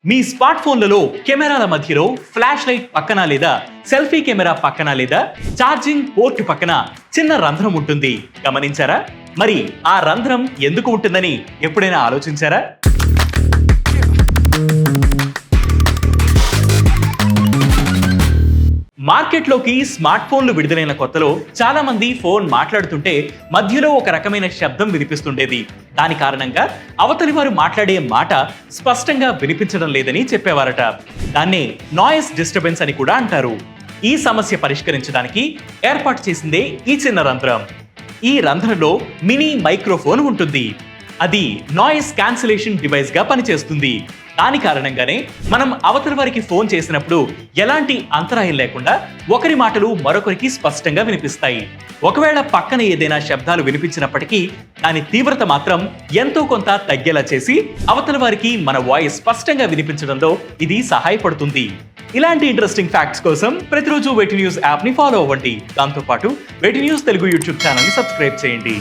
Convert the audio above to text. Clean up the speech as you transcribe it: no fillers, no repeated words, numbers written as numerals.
మీ smart ఫోన్లలో కెమెరాల మధ్యలో ఫ్లాష్ లైట్ పక్కన లేదా సెల్ఫీ కెమెరా పక్కన లేదా ఛార్జింగ్ పోర్ట్ పక్కన చిన్న రంధ్రం ఉంటుంది. గమనించారా? మరి ఆ రంధ్రం ఎందుకు ఉంటుందని ఎప్పుడైనా ఆలోచించారా? మార్కెట్లోకి స్మార్ట్ ఫోన్లు విడుదలైన కొత్తలో చాలా మంది ఫోన్ మాట్లాడుతుంటే మధ్యలో ఒక రకమైన శబ్దం వినిపిస్తుండేది. దాని కారణంగా అవతలి వారు మాట్లాడే మాట స్పష్టంగా వినిపించడం లేదని చెప్పేవారట. దాన్నే నాయిస్ డిస్టర్బెన్స్ అని కూడా అంటారు. ఈ సమస్య పరిష్కరించడానికి ఏర్పాటు చేసిందే ఈ చిన్న రంధ్రం. ఈ రంధ్రంలో మినీ మైక్రోఫోన్ ఉంటుంది. అది నాయిస్ క్యాన్సిలేషన్ డివైస్ గా పనిచేస్తుంది. దాని కారణంగానే మనం అవతలి వారికి ఫోన్ చేసినప్పుడు ఎలాంటి అంతరాయం లేకుండా ఒకరి మాటలు మరొకరికి స్పష్టంగా వినిపిస్తాయి. ఒకవేళ పక్కన ఏదైనా శబ్దాలు వినిపించినప్పటికీ దాని తీవ్రత మాత్రం ఎంతో కొంత తగ్గేలా చేసి అవతలి వారికి మన వాయిస్ స్పష్టంగా వినిపించడంలో ఇది సహాయపడుతుంది. ఇలాంటి ఇంట్రెస్టింగ్ ఫ్యాక్ట్స్ కోసం ప్రతిరోజు వేటి న్యూస్ యాప్ ని ఫాలో అవ్వండి. దాంతోపాటు వేటి న్యూస్ తెలుగు యూట్యూబ్ ఛానల్ ని సబ్స్క్రైబ్ చేయండి.